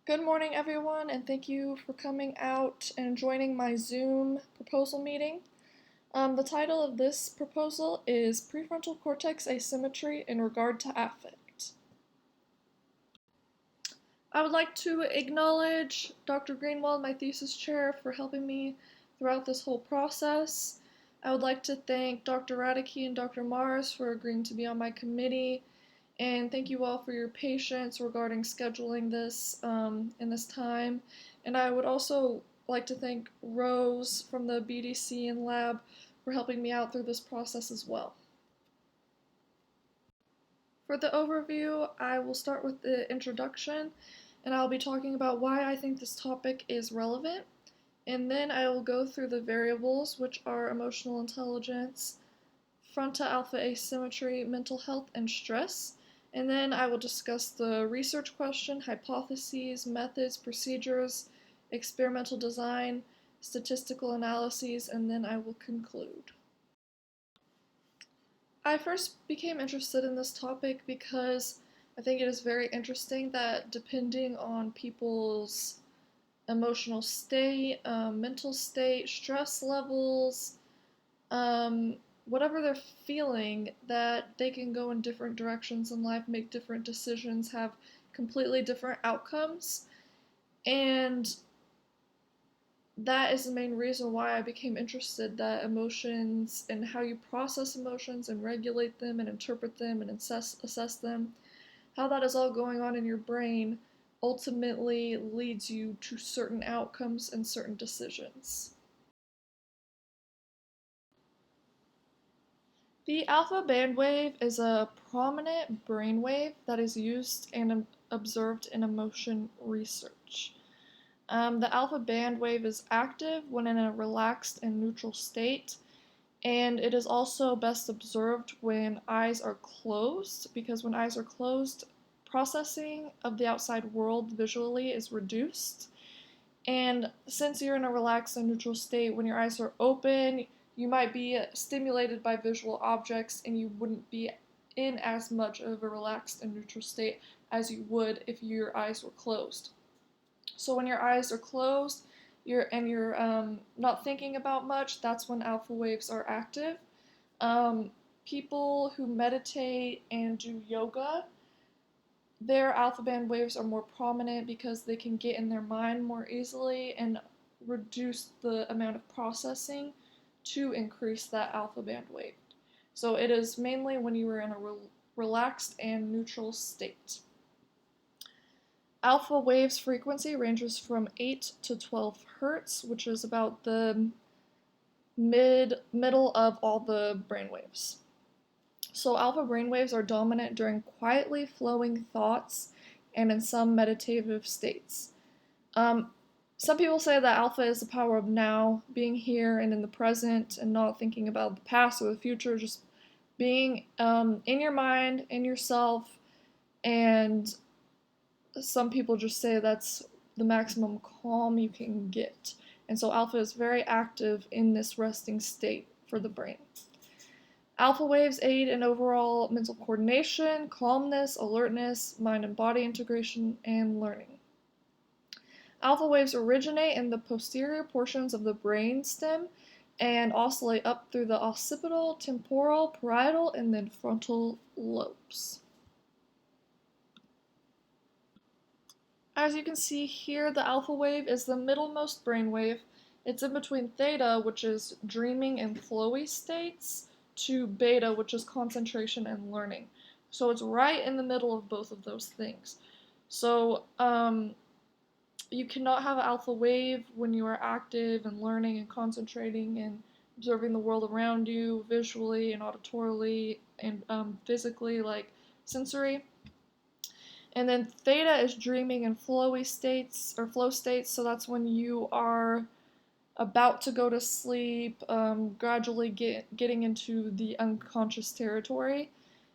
Good morning, everyone, and thank you for coming out and joining my Zoom proposal meeting. The title of this proposal is Prefrontal Cortex Asymmetry in Regard to Affect. I would like to acknowledge Dr. Greenwald, my thesis chair, for helping me throughout this whole process. I would like to thank Dr. Radicke and Dr. Mars for agreeing to be on my committee, and thank you all for your patience regarding scheduling this in this time. And I would also like to thank Rose from the BDC and lab for helping me out through this process as well. For the overview, I will start with the introduction, and I'll be talking about why I think this topic is relevant. And then I will go through the variables, which are emotional intelligence, frontal alpha asymmetry, mental health, and stress. And then I will discuss the research question, hypotheses, methods, procedures, experimental design, statistical analyses, and then I will conclude. I first became interested in this topic because I think it is very interesting that depending on people's emotional state, mental state, stress levels, um, whatever they're feeling, that they can go in different directions in life, make different decisions, have completely different outcomes. And that is the main reason why I became interested, that emotions and how you process emotions and regulate them and interpret them and assess them, how that is all going on in your brain ultimately leads you to certain outcomes and certain decisions. The alpha bandwave is a prominent brainwave that is used and observed in emotion research. The alpha bandwave is active when in a relaxed and neutral state, and it is also best observed when eyes are closed, because when eyes are closed, processing of the outside world visually is reduced. And since you're in a relaxed and neutral state, when your eyes are open, you might be stimulated by visual objects and you wouldn't be in as much of a relaxed and neutral state as you would if your eyes were closed. So when your eyes are closed, you're not thinking about much, that's when alpha waves are active. Um, People who meditate and do yoga, their alpha band waves are more prominent because they can get in their mind more easily and reduce the amount of processing to increase that alpha band wave. So it is mainly when you are in a relaxed and neutral state. Alpha waves frequency ranges from 8 to 12 hertz, which is about the middle of all the brainwaves. So alpha brainwaves are dominant during quietly flowing thoughts and in some meditative states. Um, some people say that alpha is the power of now, being here and in the present and not thinking about the past or the future, just being in your mind, in yourself, and some people just say that's the maximum calm you can get. And so alpha is very active in this resting state for the brain. Alpha waves aid in overall mental coordination, calmness, alertness, mind and body integration, and learning. Alpha waves originate in the posterior portions of the brain stem and oscillate up through the occipital, temporal, parietal, and then frontal lobes. As you can see here, the alpha wave is the middlemost brainwave. It's in between theta, which is dreaming and flowy states, to beta, which is concentration and learning. So it's right in the middle of both of those things. So you cannot have an alpha wave when you are active and learning and concentrating and observing the world around you visually and auditorily and physically, like sensory. And then theta is dreaming and flowy states or flow states, so that's when you are about to go to sleep, gradually getting into the unconscious territory.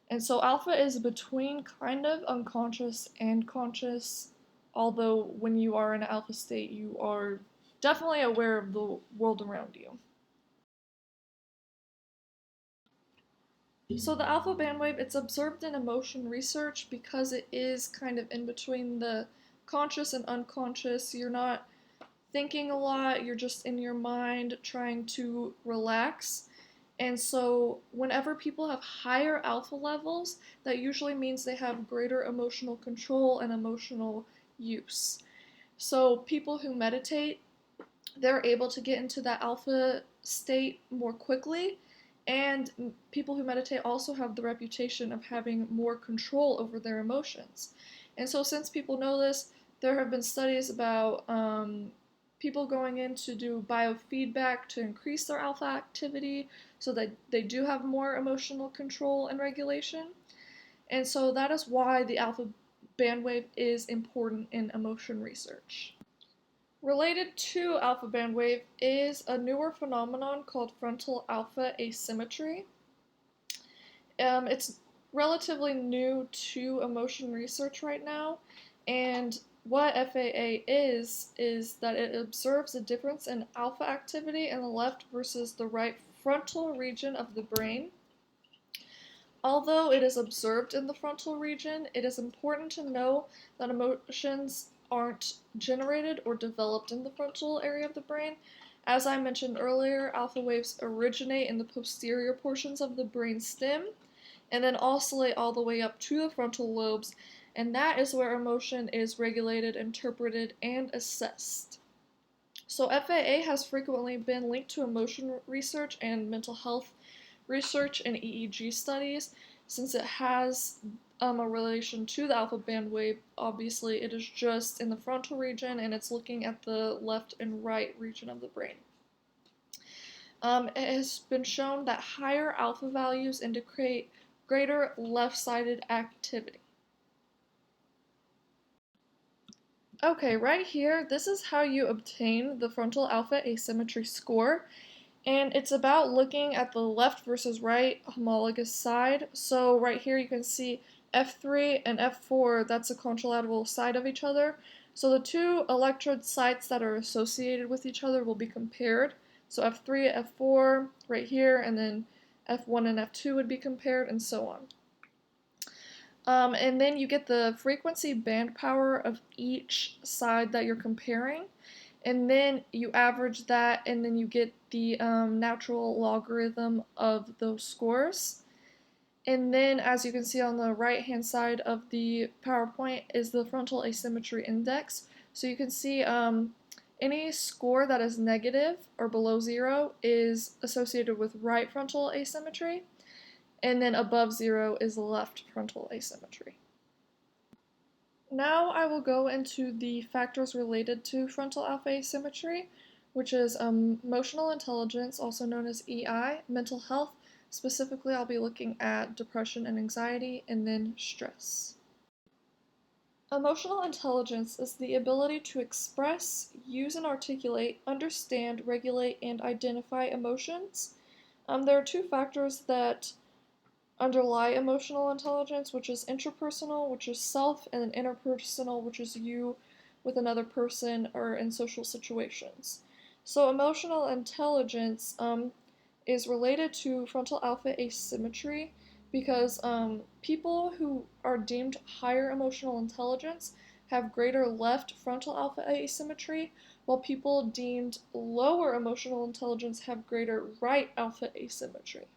And so alpha is between kind of unconscious and conscious, although when you are in an alpha state, you are definitely aware of the world around you. So the alpha bandwave, it's observed in emotion research because it is kind of in between the conscious and unconscious. You're not thinking a lot, you're just in your mind trying to relax. And so, whenever people have higher alpha levels, that usually means they have greater emotional control and emotional use. So, people who meditate, they're able to get into that alpha state more quickly. And people who meditate also have the reputation of having more control over their emotions. And so, since people know this, there have been studies about people going in to do biofeedback to increase their alpha activity so that they do have more emotional control and regulation. And so, that is why the alpha bandwave is important in emotion research. Related to alpha bandwave is a newer phenomenon called frontal alpha asymmetry. It's relatively new to emotion research right now, and what FAA is that it observes a difference in alpha activity in the left versus the right frontal region of the brain. Although it is observed in the frontal region, it is important to know that emotions aren't generated or developed in the frontal area of the brain. As I mentioned earlier, alpha waves originate in the posterior portions of the brain stem and then oscillate all the way up to the frontal lobes, and that is where emotion is regulated, interpreted, and assessed. So, FAA has frequently been linked to emotion research and mental health research in EEG studies, since it has a relation to the alpha band wave. Obviously, it is just in the frontal region and it's looking at the left and right region of the brain. It has been shown that higher alpha values indicate greater left-sided activity. Okay, right here, this is how you obtain the frontal alpha asymmetry score. And it's about looking at the left versus right homologous side. So right here you can see F3 and F4, that's a contralateral side of each other. So the two electrode sites that are associated with each other will be compared. So F3, F4 right here, and then F1 and F2 would be compared, and so on. And then you get the frequency band power of each side that you're comparing. And then you average that, and then you get the natural logarithm of those scores. And then, as you can see on the right-hand side of the PowerPoint, is the frontal asymmetry index. So you can see any score that is negative or below 0 is associated with right frontal asymmetry, and then above 0 is left frontal asymmetry. Now I will go into the factors related to frontal alpha asymmetry, which is emotional intelligence, also known as EI, mental health. Specifically, I'll be looking at depression and anxiety, and then stress. Emotional intelligence is the ability to express, use and articulate, understand, regulate, and identify emotions. There are two factors that underlie emotional intelligence, which is intrapersonal, which is self, and then interpersonal, which is you with another person or in social situations. So, emotional intelligence is related to frontal alpha asymmetry because people who are deemed higher emotional intelligence have greater left frontal alpha asymmetry, while people deemed lower emotional intelligence have greater right alpha asymmetry.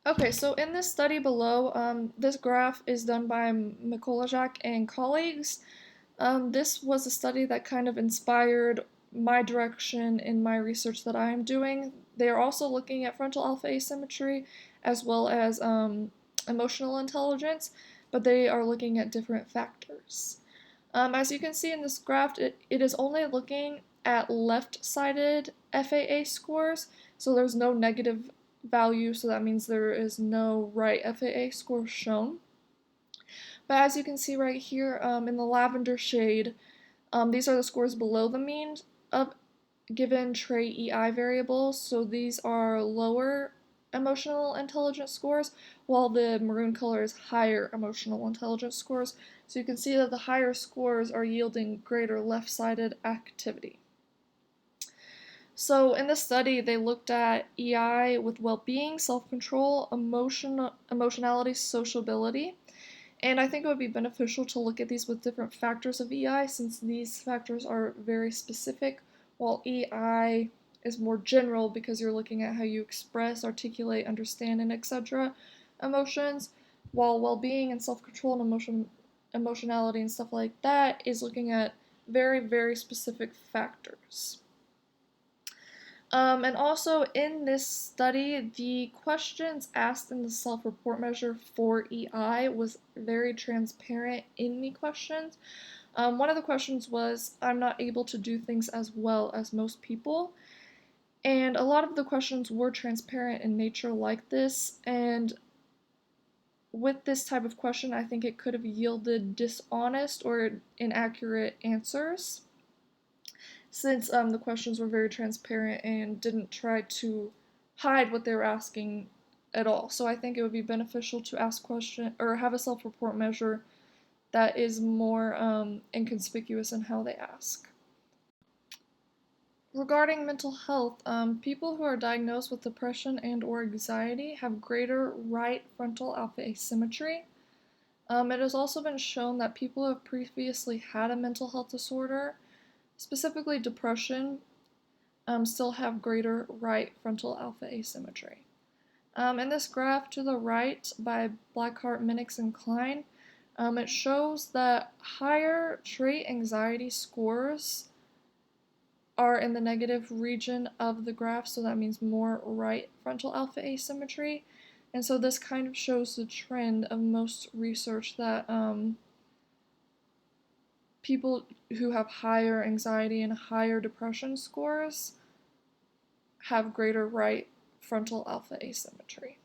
Okay, so in this study below, this graph is done by Mikolajczak and colleagues. This was a study that kind of inspired my direction in my research that I am doing. They are also looking at frontal alpha asymmetry as well as emotional intelligence, but they are looking at different factors. As you can see in this graph, it is only looking at left-sided FAA scores, so there's no negative value, so that means there is no right FAA score shown. But as you can see right here in the lavender shade, these are the scores below the mean of given trait EI variables, so these are lower emotional intelligence scores, while the maroon color is higher emotional intelligence scores. So you can see that the higher scores are yielding greater left-sided activity. So in this study, they looked at EI with well-being, self-control, emotionality, sociability, And I think it would be beneficial to look at these with different factors of EI, since these factors are very specific, while EI is more general because you're looking at how you express, articulate, understand, and etc. emotions, while well-being and self-control and emotionality and stuff like that is looking at very, very specific factors. And also in this study, the questions asked in the self-report measure for EI was very transparent in the questions. One of the questions was, I'm not able to do things as well as most people. And a lot of the questions were transparent in nature like this, and with this type of question, I think it could have yielded dishonest or inaccurate answers, since the questions were very transparent and didn't try to hide what they were asking at all. So I think it would be beneficial to ask question or have a self-report measure that is more inconspicuous in how they ask. Regarding mental health, people who are diagnosed with depression and or anxiety have greater right frontal alpha asymmetry. It has also been shown that people who have previously had a mental health disorder, specifically depression, still have greater right frontal alpha asymmetry. In this graph to the right by Blackheart, Minix, and Klein, it shows that higher trait anxiety scores are in the negative region of the graph, so that means more right frontal alpha asymmetry. And so this kind of shows the trend of most research that people who have higher anxiety and higher depression scores have greater right frontal alpha asymmetry.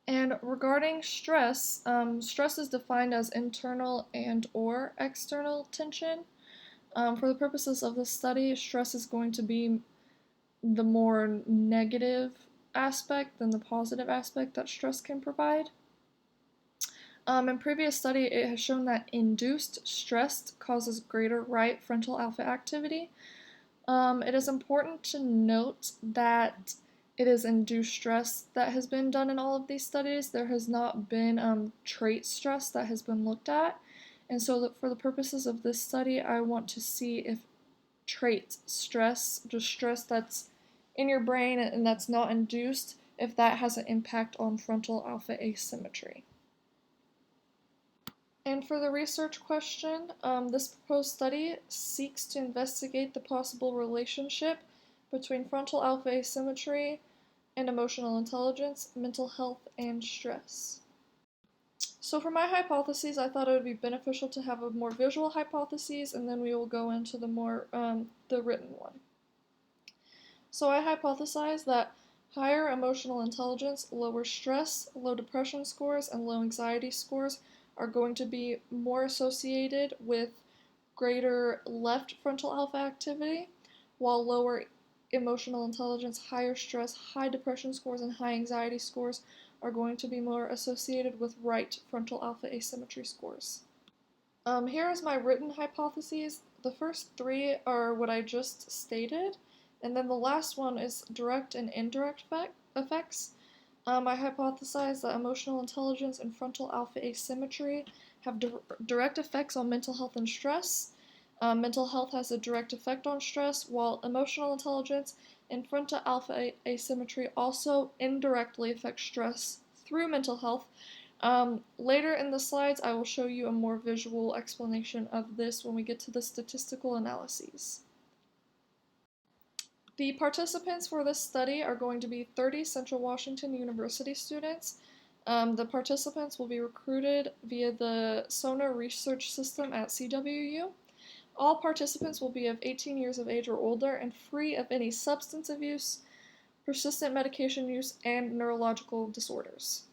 And regarding stress, stress is defined as internal and or external tension. For the purposes of this study, stress is going to be the more negative aspect than the positive aspect that stress can provide. In previous study, it has shown that induced stress causes greater right frontal alpha activity. It is important to note that it is induced stress that has been done in all of these studies. There has not been trait stress that has been looked at. And so for the purposes of this study, I want to see if trait stress, just stress that's in your brain and that's not induced, if that has an impact on frontal alpha asymmetry. And for the research question, this proposed study seeks to investigate the possible relationship between frontal alpha asymmetry and emotional intelligence, mental health, and stress. So for my hypotheses, I thought it would be beneficial to have a more visual hypothesis, and then we will go into the more the written one. So I hypothesize that higher emotional intelligence, lower stress, low depression scores, and low anxiety scores are going to be more associated with greater left frontal alpha activity, while lower emotional intelligence, higher stress, high depression scores, and high anxiety scores are going to be more associated with right frontal alpha asymmetry scores. Here is my written hypotheses. The first three are what I just stated, and then the last one is direct and indirect effects. I hypothesize that emotional intelligence and frontal alpha asymmetry have direct effects on mental health and stress. Mental health has a direct effect on stress, while emotional intelligence and frontal alpha asymmetry also indirectly affect stress through mental health. Later in the slides, I will show you a more visual explanation of this when we get to the statistical analyses. The participants for this study are going to be 30 Central Washington University students. The participants will be recruited via the SONA research system at CWU. All participants will be of 18 years of age or older and free of any substance abuse, persistent medication use, and neurological disorders.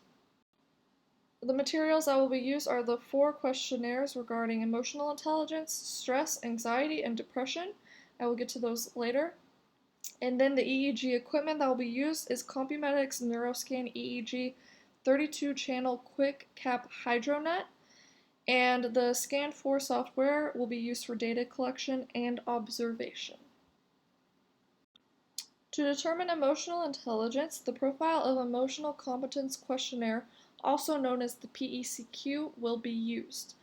The materials that will be used are the 4 questionnaires regarding emotional intelligence, stress, anxiety, and depression. I will get to those later. And then the EEG equipment that will be used is Compumedic's NeuroScan EEG 32-channel Quick Cap HydroNet, and the Scan4 software will be used for data collection and observation. To determine emotional intelligence, the Profile of Emotional Competence questionnaire also known as the PECQ, will be used.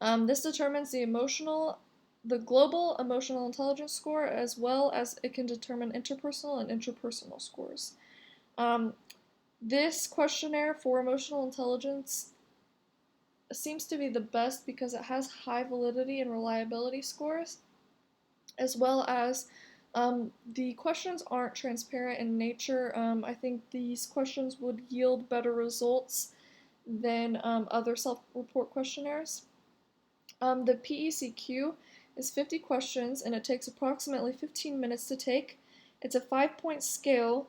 This determines the global emotional intelligence score, as well as it can determine interpersonal and intrapersonal scores. Um, this questionnaire for emotional intelligence seems to be the best because it has high validity and reliability scores, as well as the questions aren't transparent in nature. I think these questions would yield better results than other self-report questionnaires. The PECQ is 50 questions and it takes approximately 15 minutes to take. It's a 5-point scale,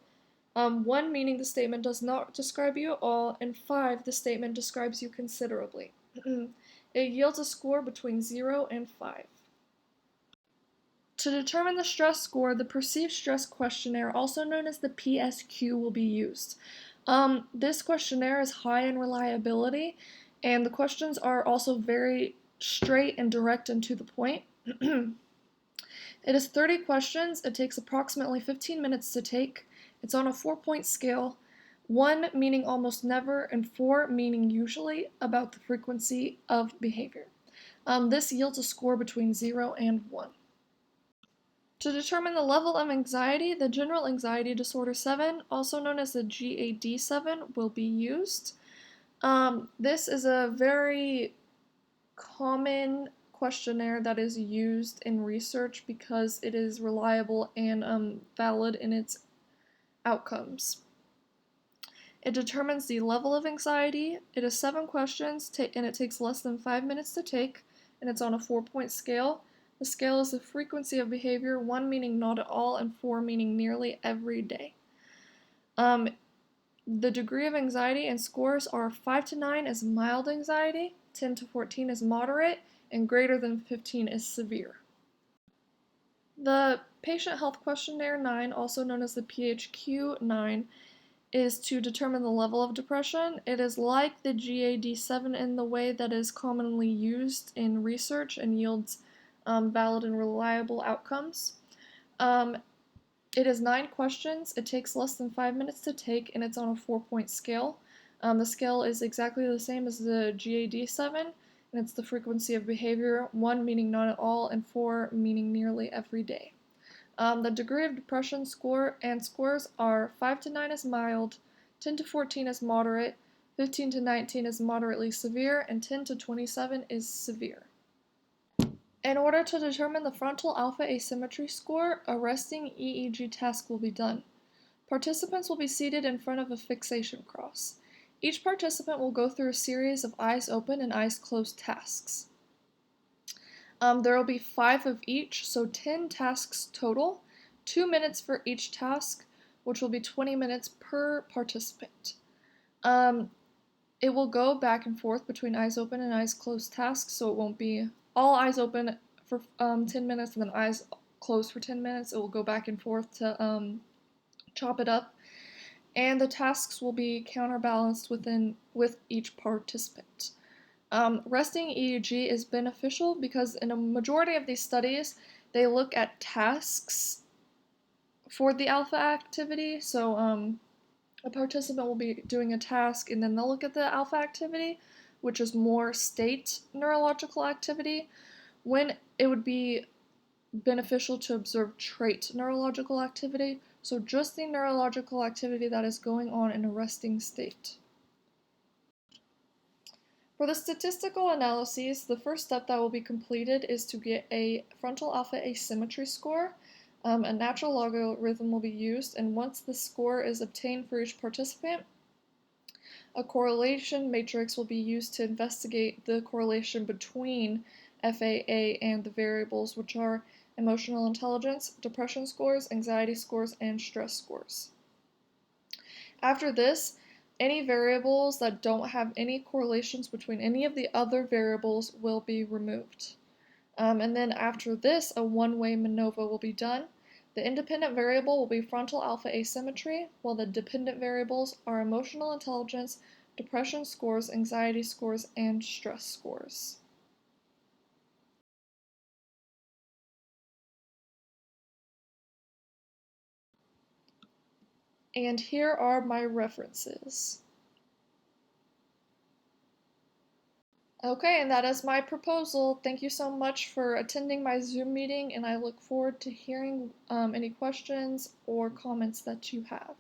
1 meaning the statement does not describe you at all, and 5, the statement describes you considerably. It yields a score between 0 and 5. To determine the stress score, the Perceived Stress Questionnaire, also known as the PSQ, will be used. This questionnaire is high in reliability, and the questions are also very straight and direct and to the point. It is 30 questions. It takes approximately 15 minutes to take. It's on a 4-point scale, 1 meaning almost never, and 4 meaning usually, about the frequency of behavior. This yields a score between 0 and 1. To determine the level of anxiety, the General Anxiety Disorder 7, also known as the GAD-7, will be used. This is a very common questionnaire that is used in research because it is reliable and valid in its outcomes. It determines the level of anxiety. It is 7 questions and it takes less than 5 minutes to take, and it's on a 4-point scale. The scale is the frequency of behavior, 1 meaning not at all and 4 meaning nearly every day. The degree of anxiety and scores are 5 to 9 is mild anxiety, 10 to 14 is moderate, and greater than 15 is severe. The Patient Health Questionnaire 9, also known as the PHQ 9, is to determine the level of depression. It is like the GAD-7 in the way that is commonly used in research and yields valid and reliable outcomes. It is 9 questions. It takes less than 5 minutes to take, and it's on a 4-point scale. The scale is exactly the same as the GAD-7, and it's the frequency of behavior, 1 meaning not at all, and 4 meaning nearly every day. The degree of depression score and scores are 5 to 9 is mild, 10 to 14 is moderate, 15 to 19 is moderately severe, and 10 to 27 is severe. In order to determine the frontal alpha asymmetry score, a resting EEG task will be done. Participants will be seated in front of a fixation cross. Each participant will go through a series of eyes open and eyes closed tasks. There will be 5 of each, so 10 tasks total, 2 minutes for each task, which will be 20 minutes per participant. It will go back and forth between eyes open and eyes closed tasks, so it won't be all eyes open for 10 minutes and then eyes closed for 10 minutes. It will go back and forth to chop it up, and the tasks will be counterbalanced with each participant. Resting EEG is beneficial because in a majority of these studies, they look at tasks for the alpha activity. So a participant will be doing a task and then they'll look at the alpha activity, which is more state neurological activity, when it would be beneficial to observe trait neurological activity, so just the neurological activity that is going on in a resting state. For the statistical analyses, the first step that will be completed is to get a frontal alpha asymmetry score. A natural logarithm will be used, and once the score is obtained for each participant, a correlation matrix will be used to investigate the correlation between FAA and the variables, which are emotional intelligence, depression scores, anxiety scores, and stress scores. After this, any variables that don't have any correlations between any of the other variables will be removed. And then after this, a one-way MANOVA will be done. The independent variable will be frontal alpha asymmetry, while the dependent variables are emotional intelligence, depression scores, anxiety scores, and stress scores. And here are my references. Okay, and that is my proposal. Thank you so much for attending my Zoom meeting, and I look forward to hearing any questions or comments that you have.